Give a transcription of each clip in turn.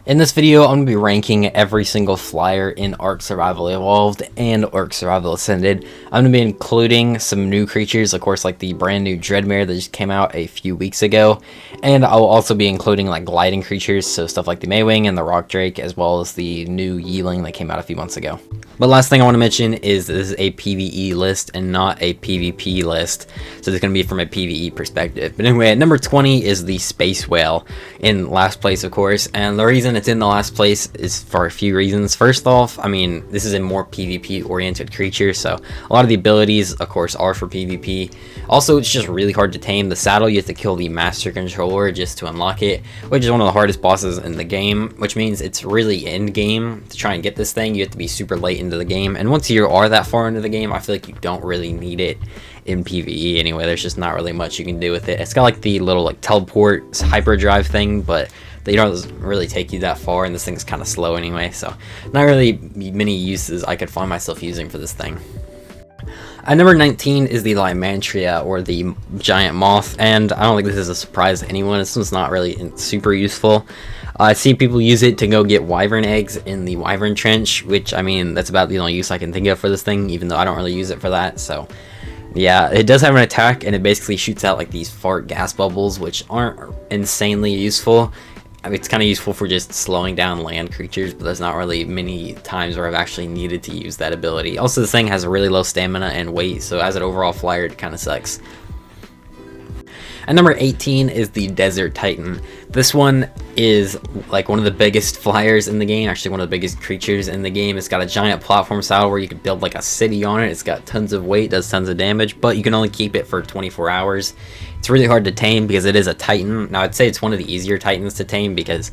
In this video, I'm going to be ranking every single flyer in Ark Survival Evolved and Ark Survival Ascended. I'm going to be including some new creatures, of course, like the brand new Dread Mayare that just came out a few weeks ago. And I'll also be including like gliding creatures, so stuff like the Mwing and the Rock Drake, as well as the new Ying that came out a few months ago. But last thing I want to mention is this is a PvE list and not a PvP list, so it's going to be from a PvE perspective. But anyway, at number 20 is the Space Whale, in last place, of course, and the reason it's in the last place is for a few reasons. First off, I mean, this is a more PvP oriented creature, so a lot of the abilities, of course, are for PvP. Also, it's just really hard to tame. The saddle, you have to kill the Master Controller just to unlock it, which is one of the hardest bosses in the game, which means it's really end game to try and get this thing. You have to be super late into the game, and once you are that far into the game, I feel like you don't really need it in PvE anyway. There's just not really much you can do with it. It's got like the little like teleport hyperdrive thing, but they don't really take you that far, and this thing's kind of slow anyway, so not really many uses I could find myself using for this thing. At number 19 is the Lymantria, or the giant moth, and I don't think this is a surprise to anyone. This one's not really super useful. I see people use it to go get wyvern eggs in the wyvern trench, which, I mean, that's about the only use I can think of for this thing, even though I don't really use it for that. So yeah, it does have an attack, and it basically shoots out like these fart gas bubbles, which aren't insanely useful. I mean, it's kind of useful for just slowing down land creatures, but there's not really many times where I've actually needed to use that ability. Also, this thing has a really low stamina and weight, so as an overall flyer, it kind of sucks. And number 18 is the Desert Titan. This one is like one of the biggest flyers in the game, actually one of the biggest creatures in the game. It's got a giant platform saddle where you can build like a city on it. It's got tons of weight, does tons of damage, but you can only keep it for 24 hours. It's really hard to tame because it is a Titan. Now, I'd say it's one of the easier Titans to tame because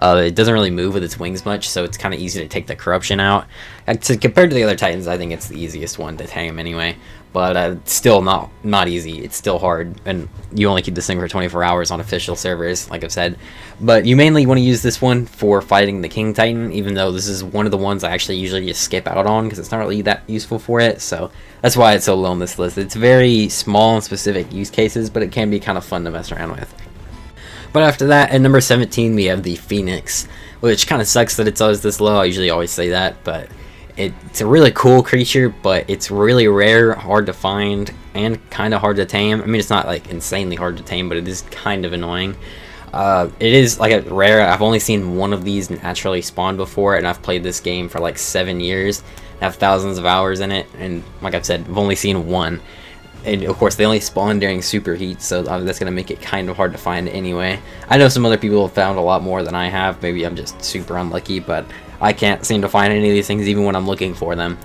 it doesn't really move with its wings much, so it's kind of easy to take the corruption out. And compared to the other Titans, I think it's the easiest one to tame anyway. But still not easy. It's still hard, and you only keep this thing for 24 hours on official servers, like I've said. But you mainly want to use this one for fighting the King Titan, even though this is one of the ones I actually usually just skip out on because it's not really that useful for it. So that's why it's so low on this list. It's very small and specific use cases, but it can be kind of fun to mess around with. But after that, at number 17, we have the Phoenix, which kind of sucks that it's always this low. I usually always say that, but it's a really cool creature, but it's really rare, hard to find, and kind of hard to tame. I mean, it's not like insanely hard to tame, but it is kind of annoying. It is like a rare. I've only seen one of these naturally spawn before, and I've played this game for like 7 years. I have thousands of hours in it, and like I've said, I've only seen one. And of course, they only spawn during superheat, so that's going to make it kind of hard to find anyway. I know some other people have found a lot more than I have. Maybe I'm just super unlucky, but I can't seem to find any of these things even when I'm looking for them.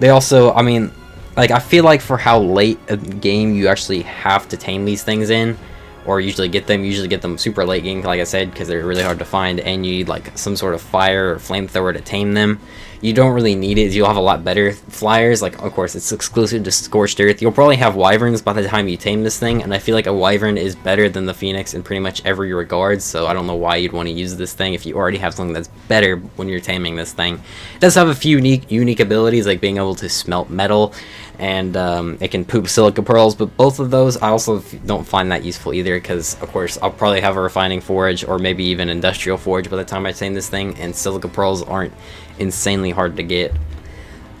They also, I mean, like, I feel like for how late a game you actually have to tame these things in, or usually get them super late game, like I said, because they're really hard to find, and you need like some sort of fire or flamethrower to tame them. You don't really need it. You'll have a lot better flyers. Like, of course, it's exclusive to Scorched Earth. You'll probably have wyverns by the time you tame this thing, and I feel like a wyvern is better than the Phoenix in pretty much every regard, so I don't know why you'd want to use this thing if you already have something that's better when you're taming this thing. It does have a few unique abilities, like being able to smelt metal, and it can poop silica pearls, but both of those I also don't find that useful either, because of course I'll probably have a refining forge or maybe even industrial forge by the time I tame this thing, and silica pearls aren't insanely hard to get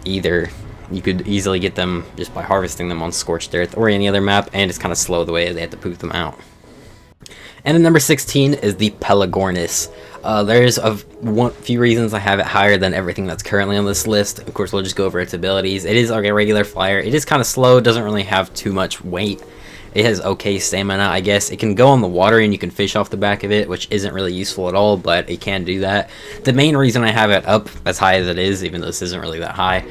either. You could easily get them just by harvesting them on Scorched Earth or any other map, and it's kind of slow the way they have to poop them out. And at number 16 is the Pelagornis. There's a few reasons I have it higher than everything that's currently on this list. Of course, we'll just go over its abilities. It is like a regular flyer. It is kind of slow, doesn't really have too much weight. It has okay stamina, I guess. It can go on the water and you can fish off the back of it, which isn't really useful at all, but it can do that. The main reason I have it up as high as it is, even though this isn't really that high,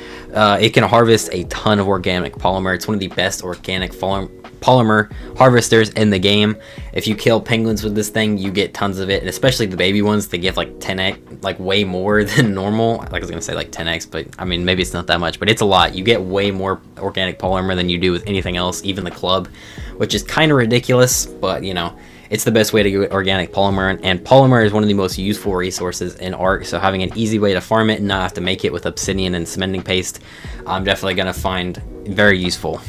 it can harvest a ton of organic polymer. It's one of the best organic polymer harvesters in the game. If you kill penguins with this thing, you get tons of it, and especially the baby ones, they give like 10x, like way more than normal. Like I was gonna say like 10x, but I mean, maybe it's not that much, but it's a lot. You get way more organic polymer than you do with anything else, even the club, which is kind of ridiculous, but you know, it's the best way to get organic polymer, and polymer is one of the most useful resources in Ark, so having an easy way to farm it and not have to make it with obsidian and cementing paste, I'm definitely going to find very useful.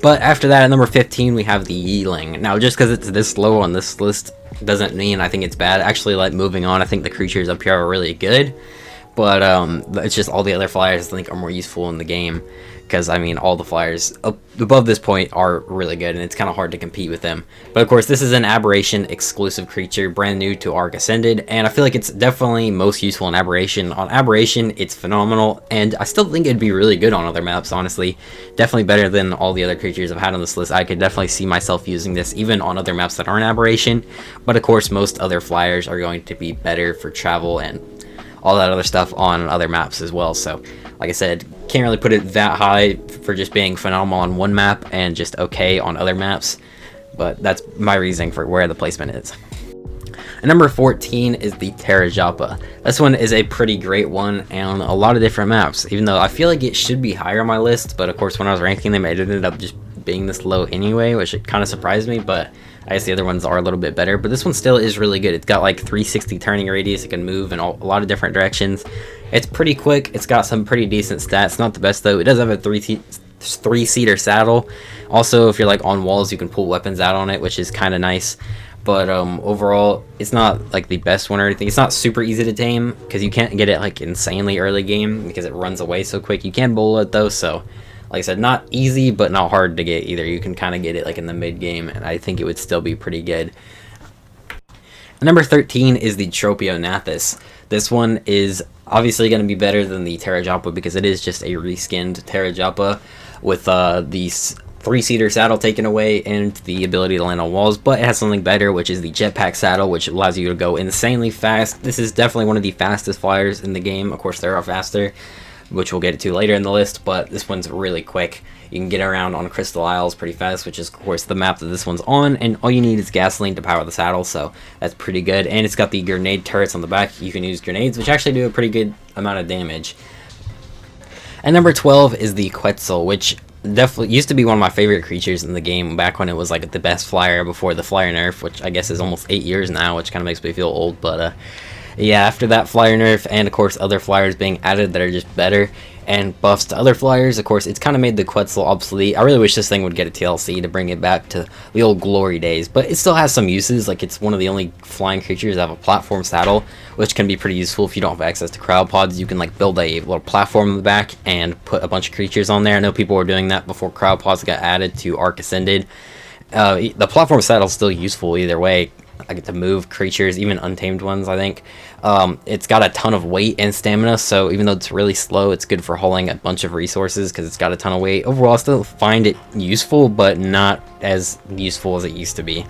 But after that, at number 15, we have the Ying. Now, just because it's this low on this list doesn't mean I think it's bad. Actually, like, moving on, I think the creatures up here are really good. But it's just all the other flyers I think are more useful in the game. Because, I mean, all the flyers up above this point are really good, and it's kind of hard to compete with them. But, of course, this is an Aberration exclusive creature, brand new to Arc Ascended, and I feel like it's definitely most useful in Aberration. On Aberration, it's phenomenal, and I still think it'd be really good on other maps, honestly. Definitely better than all the other creatures I've had on this list. I could definitely see myself using this even on other maps that aren't Aberration. But, of course, most other flyers are going to be better for travel and all that other stuff on other maps as well. So, like I said, can't really put it that high for just being phenomenal on one map and just okay on other maps, but that's my reasoning for where the placement is. And number 14 is the Terraa. This one is a pretty great one on a lot of different maps, even though I feel like it should be higher on my list, but of course when I was ranking them it ended up just being this low anyway, which it kind of surprised me, but I guess the other ones are a little bit better. But this one still is really good. It's got like 360 turning radius. It can move in a lot of different directions. It's pretty quick. It's got some pretty decent stats. Not the best though. It does have a three-seater saddle. Also, if you're like on walls, you can pull weapons out on it, which is kind of nice. But overall, it's not like the best one or anything. It's not super easy to tame because you can't get it like insanely early game because it runs away so quick. You can bowl it though, so like I said, not easy, but not hard to get either. You can kind of get it like in the mid game, and I think it would still be pretty good. Number 13 is the Trop Onthis. This one is obviously going to be better than the Terraa because it is just a reskinned Terraa with the three-seater saddle taken away and the ability to land on walls, but it has something better, which is the jetpack saddle, which allows you to go insanely fast. This is definitely one of the fastest flyers in the game. Of course, there are faster, which we'll get to later in the list, but this one's really quick. You can get around on Crystal Isles pretty fast, which is of course the map that this one's on, and all you need is gasoline to power the saddle, so that's pretty good. And it's got the grenade turrets on the back. You can use grenades, which actually do a pretty good amount of damage. And number 12 is the Quitzel, which definitely used to be one of my favorite creatures in the game back when it was like the best flyer before the flyer nerf, which I guess is almost 8 years now, which kind of makes me feel old, but yeah, after that flyer nerf and of course other flyers being added that are just better and buffs to other flyers, of course it's kind of made the Quitzel obsolete. I really wish this thing would get a TLC to bring it back to the old glory days, but it still has some uses. Like, it's one of the only flying creatures that have a platform saddle, which can be pretty useful if you don't have access to crowd pods. You can like build a little platform in the back and put a bunch of creatures on there. I know people were doing that before crowd pods got added to Arc Ascended. The platform saddle is still useful either way. I get to move creatures, even untamed ones, I think. It's got a ton of weight and stamina, so even though it's really slow, it's good for hauling a bunch of resources because it's got a ton of weight. Overall, I still find it useful, but not as useful as it used to be.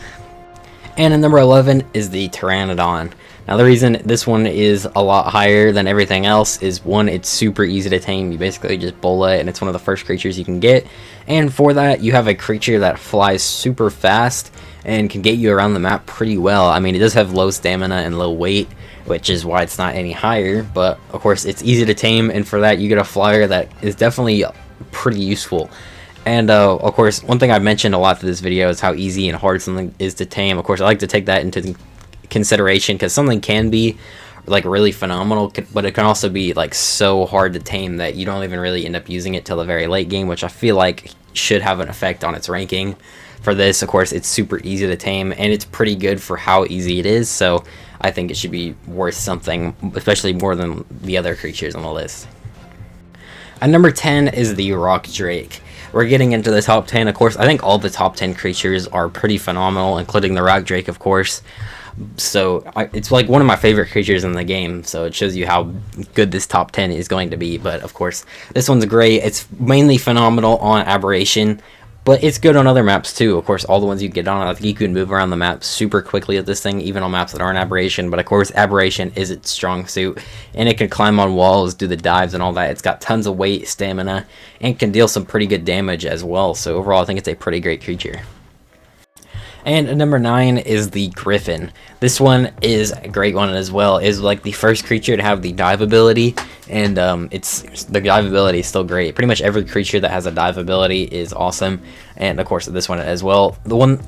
And at number 11 is the Pteranodon. Now, the reason this one is a lot higher than everything else is, one, it's super easy to tame. You basically just bowl it, and it's one of the first creatures you can get. And for that, you have a creature that flies super fast and can get you around the map pretty well. I mean, it does have low stamina and low weight, which is why it's not any higher, but of course it's easy to tame, and for that you get a flyer that is definitely pretty useful. And of course, one thing I've mentioned a lot through this video is how easy and hard something is to tame. Of course, I like to take that into consideration because something can be like really phenomenal, but it can also be like so hard to tame that you don't even really end up using it till the very late game, which I feel like should have an effect on its ranking. For this, of course, it's super easy to tame, and it's pretty good for how easy it is, so I think it should be worth something, especially more than the other creatures on the list. At number 10 is the Rock Drake. We're getting into the top 10, of course. I think all the top 10 creatures are pretty phenomenal, including the Rock Drake, of course. So it's like one of my favorite creatures in the game, so it shows you how good this top 10 is going to be. But of course, this one's great. It's mainly phenomenal on Aberration, but it's good on other maps too. Of course, all the ones you get on, I think you can move around the map super quickly with this thing, even on maps that aren't Aberration. But of course, Aberration is its strong suit, and it can climb on walls, do the dives and all that. It's got tons of weight, stamina, and can deal some pretty good damage as well. So overall, I think it's a pretty great creature. And at number 9 is the Griffin. This one is a great one as well. It's like the first creature to have the dive ability, and the dive ability is still great. Pretty much every creature that has a dive ability is awesome, and of course this one as well.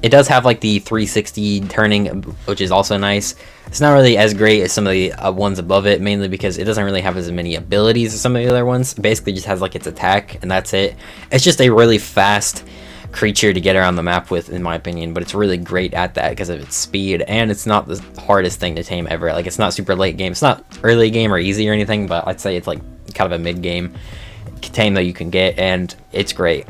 It does have like the 360 turning, which is also nice. It's not really as great as some of the ones above it, mainly because it doesn't really have as many abilities as some of the other ones. It basically just has like its attack, and that's it. It's just a really fast creature to get around the map with, in my opinion, but it's really great at that because of its speed, and it's not the hardest thing to tame ever. Like, it's not super late game, it's not early game or easy or anything, but I'd say it's like kind of a mid game tame that you can get, and it's great.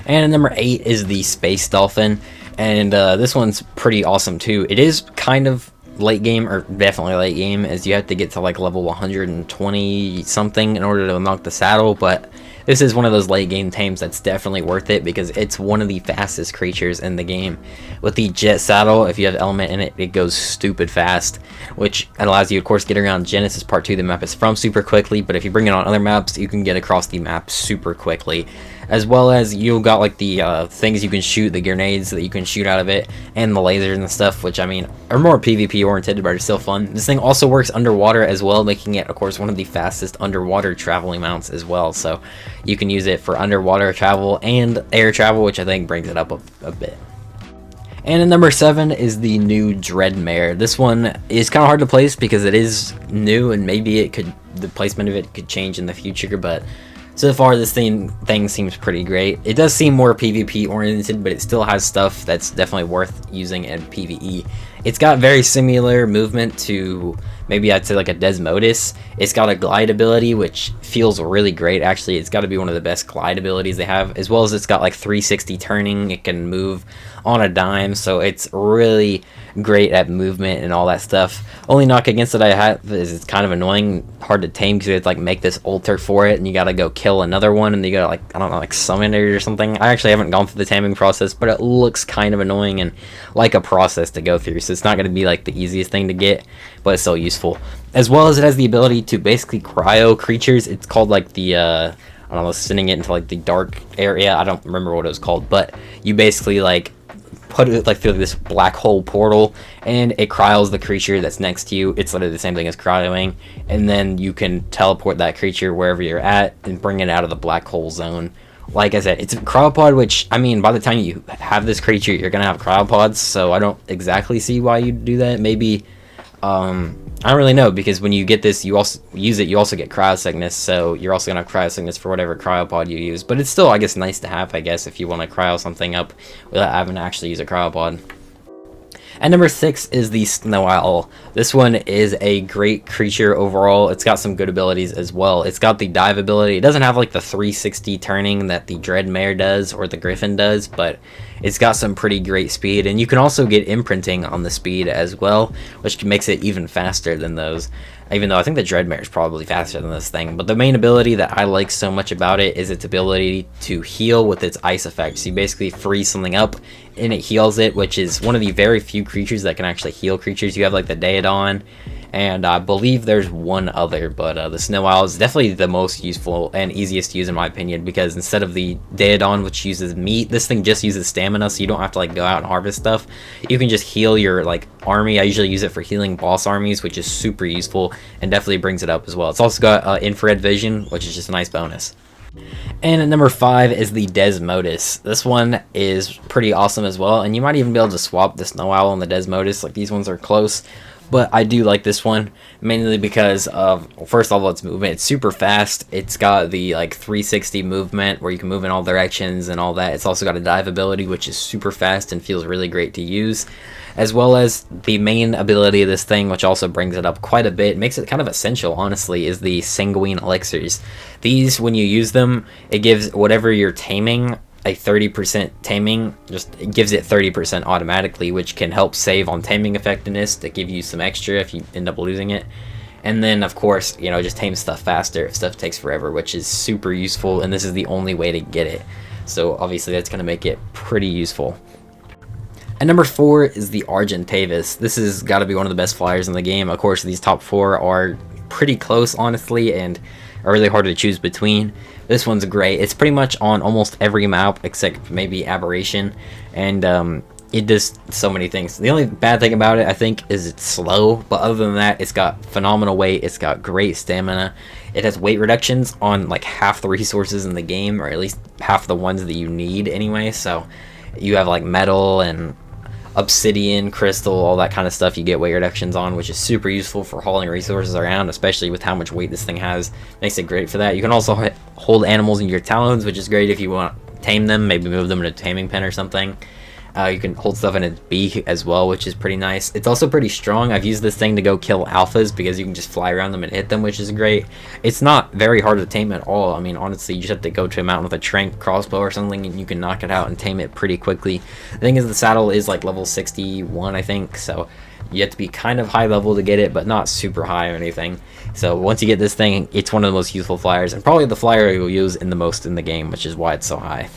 And number 8 is the Space Dolphin, and this one's pretty awesome too. It is kind of late game, or definitely late game, as you have to get to like level 120 something in order to unlock the saddle, but this is one of those late game tames that's definitely worth it because it's one of the fastest creatures in the game. With the jet saddle, if you have element in it, it goes stupid fast, which allows you, of course, get around Genesis Part 2, the map is from, super quickly, but if you bring it on other maps, you can get across the map super quickly. As well as you got like the things you can shoot, the grenades that you can shoot out of it, and the lasers and stuff, which I mean are more PvP oriented, but are still fun. This thing also works underwater as well, making it, of course, one of the fastest underwater traveling mounts as well. So you can use it for underwater travel and air travel, which I think brings it up a bit. And at number 7 is the new Dread Mayare. This one is kind of hard to place because it is new, and maybe the placement of it could change in the future, but so far this thing seems pretty great. It does seem more PvP oriented, but it still has stuff that's definitely worth using in PvE. It's got very similar movement to, maybe I'd say, like a Desmodus. It's got a glide ability, which feels really great. Actually, it's got to be one of the best glide abilities they have, as well as it's got like 360 turning. It can move on a dime, so it's really great at movement and all that stuff. Only knock against it I have is it's kind of annoying, hard to tame, because you have to like make this altar for it, and you gotta go kill another one, and you gotta, like, I don't know, like summon it or something. I actually haven't gone through the taming process, but it looks kind of annoying and like a process to go through, so it's not gonna be like the easiest thing to get, but it's still useful. As well as it has the ability to basically cryo creatures. It's called like the I don't know, sending it into like the dark area. I don't remember what it was called, but you basically like put it like through this black hole portal, and it cryos the creature that's next to you. It's literally the same thing as cryoing, and then you can teleport that creature wherever you're at and bring it out of the black hole zone. Like I said, it's a cryopod, which, I mean, by the time you have this creature, you're gonna have cryopods, so I don't exactly see why you'd do that. Maybe I don't really know, because when you get this, you also use it, you also get cryo sickness, so you're also gonna have cryo sickness for whatever cryopod you use. But it's still, I guess, nice to have, I guess, if you want to cryo something up without having to actually use a cryopod. And number 6 is the Snow Owl. This one is a great creature overall. It's got some good abilities as well. It's got the dive ability. It doesn't have like the 360 turning that the Dread Mayare does or the Griffin does, but it's got some pretty great speed, and you can also get imprinting on the speed as well, which makes it even faster than those. Even though I think the Dread Mayare is probably faster than this thing. But the main ability that I like so much about it is its ability to heal with its ice effects. You basically freeze something up and it heals it, which is one of the very few creatures that can actually heal creatures. You have like the Daedon, and I believe there's one other, but the Snow Owl is definitely the most useful and easiest to use in my opinion, because instead of the Daedon, which uses meat, this thing just uses stamina, so you don't have to like go out and harvest stuff. You can just heal your like army. I usually use it for healing boss armies, which is super useful and definitely brings it up as well. It's also got infrared vision, which is just a nice bonus. And at number 5 is the Desmodus. This one is pretty awesome as well, and you might even be able to swap the Snow Owl and the Desmodus. Like, these ones are close, but I do like this one mainly because of, first of all, its movement. It's super fast. It's got the like 360 movement where you can move in all directions and all that. It's also got a dive ability, which is super fast and feels really great to use, as well as the main ability of this thing, which also brings it up quite a bit, makes it kind of essential, honestly, is the Sanguine Elixirs. These, when you use them, it gives whatever you're taming a 30% taming, just it gives it 30% automatically, which can help save on taming effectiveness to give you some extra if you end up losing it. And then, of course, you know, just tame stuff faster if stuff takes forever, which is super useful, and this is the only way to get it. So obviously that's going to make it pretty useful. And number 4 is the Argentavis. This has got to be one of the best flyers in the game. Of course, these top 4 are pretty close, honestly, and are really hard to choose between. This one's great. It's pretty much on almost every map except maybe Aberration, and it does so many things. The only bad thing about it, I think, is it's slow, but other than that, it's got phenomenal weight. It's got great stamina. It has weight reductions on like half the resources in the game, or at least half the ones that you need anyway. So you have like metal and obsidian, crystal, all that kind of stuff you get weight reductions on, which is super useful for hauling resources around, especially with how much weight this thing has. Makes it great for that. You can also hold animals in your talons, which is great if you want tame them, maybe move them in a taming pen or something. You can hold stuff in its beak as well, which is pretty nice. It's also pretty strong. I've used this thing to go kill alphas because you can just fly around them and hit them, which is great. It's not very hard to tame at all. I mean, honestly, you just have to go to a mountain with a trank crossbow or something and you can knock it out and tame it pretty quickly. The thing is, the saddle is like level 61, I think, so you have to be kind of high level to get it, but not super high or anything. So once you get this thing, it's one of the most useful flyers, and probably the flyer you'll use in the most in the game, which is why it's so high.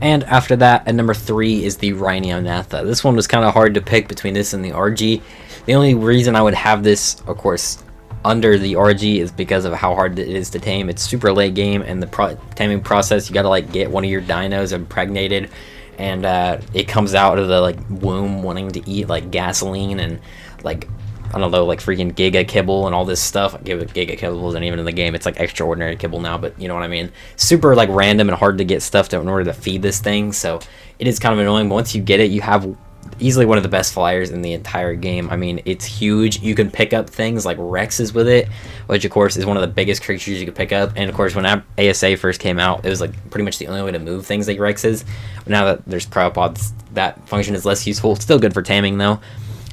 And after that, at number 3 is the Rinonatha. This one was kind of hard to pick between this and the RG. The only reason I would have this, of course, under the RG is because of how hard it is to tame. It's super late game, and the taming process, you gotta like get one of your dinos impregnated, and it comes out of the like womb wanting to eat like gasoline and like, I don't know, like freaking Giga Kibble and all this stuff. Giga Kibble isn't even in the game. It's like extraordinary kibble now, but you know what I mean. Super like random and hard to get stuff in order to feed this thing, so it is kind of annoying. But once you get it, you have easily one of the best flyers in the entire game. I mean, it's huge. You can pick up things like Rexes with it, which of course is one of the biggest creatures you can pick up. And of course, when ASA first came out, it was like pretty much the only way to move things like Rexes. But now that there's cryopods, that function is less useful. It's still good for taming though.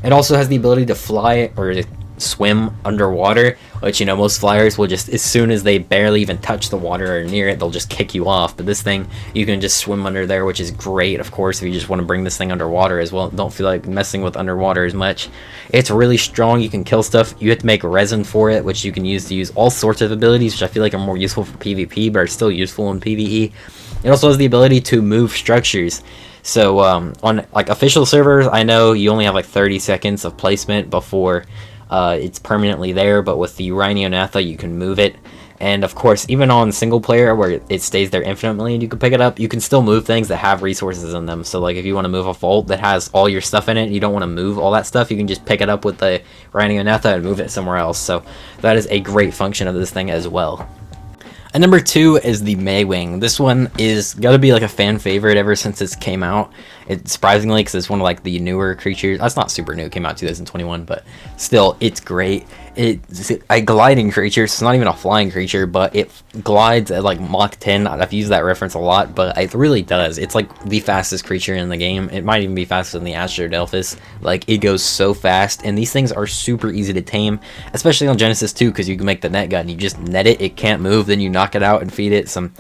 It also has the ability to fly or to swim underwater, which, you know, most flyers will just, as soon as they barely even touch the water or near it, they'll just kick you off. But this thing, you can just swim under there, which is great, of course, if you just want to bring this thing underwater as well. Don't feel like messing with underwater as much. It's really strong. You can kill stuff. You have to make resin for it, which you can use all sorts of abilities, which I feel like are more useful for PvP, but are still useful in PvE. It also has the ability to move structures. So on like official servers, I know you only have like 30 seconds of placement before it's permanently there, but with the Rinonatha you can move it. And of course, even on single player where it stays there infinitely and you can pick it up, you can still move things that have resources in them. So like if you want to move a vault that has all your stuff in it and you don't want to move all that stuff, you can just pick it up with the Rinonatha and move it somewhere else. So that is a great function of this thing as well. And number 2 is the Mwing. This one is gotta be like a fan favorite ever since it came out. It surprisingly, because it's one of like the newer creatures. That's not super new. It came out 2021, but still, it's great. It's a gliding creature. So it's not even a flying creature, but it glides at like Mach 10. I've used that reference a lot, but it really does. It's like the fastest creature in the game. It might even be faster than the Argentavis. Like, it goes so fast, and these things are super easy to tame, especially on Genesis 2, because you can make the net gun. You just net it. It can't move. Then you knock it out and feed it some.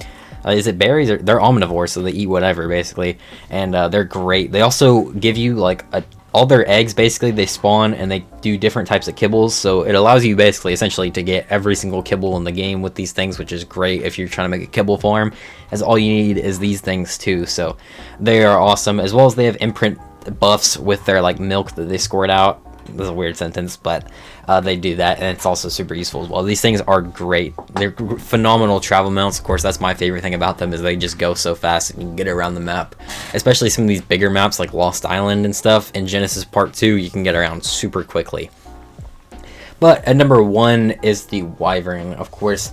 Is it berries? They're omnivores, so they eat whatever, basically. And they're great. They also give you, like, all their eggs, basically, they spawn, and they do different types of kibbles. So it allows you, basically, essentially, to get every single kibble in the game with these things, which is great if you're trying to make a kibble farm, as all you need is these things, too. So they are awesome, as well as they have imprint buffs with their, like, milk that they squirt out. That's a weird sentence, but they do that, and it's also super useful as well. These things are great. They're phenomenal travel mounts. Of course, that's my favorite thing about them, is they just go so fast and you can get around the map. Especially some of these bigger maps like Lost Island and stuff. In Genesis Part 2, you can get around super quickly. But at number 1 is the Wyvern. Of course,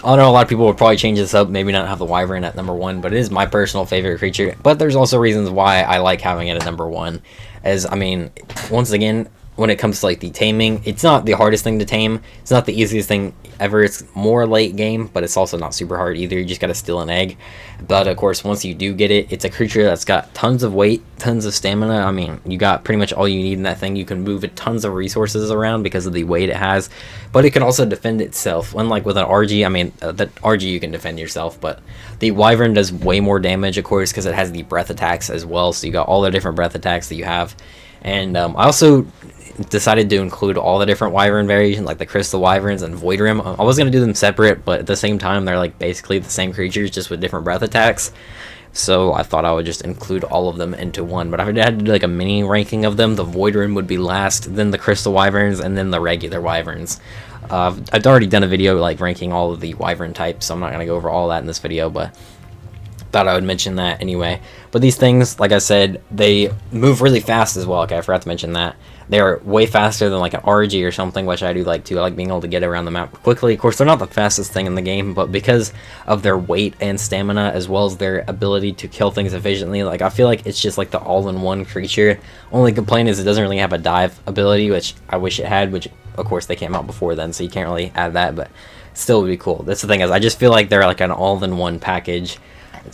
I know a lot of people would probably change this up, maybe not have the Wyvern at number 1, but it is my personal favorite creature. But there's also reasons why I like having it at number 1. As, I mean, once again, when it comes to like the taming, it's not the hardest thing to tame. It's not the easiest thing ever. It's more late game, but it's also not super hard either. You just gotta steal an egg. But of course, once you do get it, it's a creature that's got tons of weight, tons of stamina. I mean, you got pretty much all you need in that thing. You can move it tons of resources around because of the weight it has, but it can also defend itself. Unlike with an RG, I mean, the RG you can defend yourself, but the Wyvern does way more damage, of course, because it has the breath attacks as well. So you got all the different breath attacks that you have. And I also decided to include all the different Wyvern variations, like the Crystal Wyverns and Void Rim. I was going to do them separate, but at the same time, they're like basically the same creatures, just with different breath attacks. So I thought I would just include all of them into one. But if I had to do like a mini ranking of them, the Void Rim would be last, then the Crystal Wyverns, and then the regular Wyverns. I've already done a video like ranking all of the Wyvern types, so I'm not going to go over all that in this video, but thought I would mention that anyway. But these things, like I said, they move really fast as well. Okay, I forgot to mention that. They're way faster than like an RG or something, which I do like too. I like being able to get around the map quickly. Of course, they're not the fastest thing in the game, but because of their weight and stamina, as well as their ability to kill things efficiently, like I feel like it's just like the all-in-one creature. Only complaint is it doesn't really have a dive ability, which I wish it had, which of course they came out before then, so you can't really add that, but still would be cool. That's the thing, is I just feel like they're like an all-in-one package.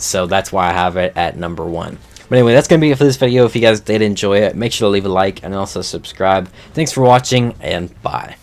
So that's why I have it at number 1. But anyway, that's going to be it for this video. If you guys did enjoy it, make sure to leave a like and also subscribe. Thanks for watching, and bye.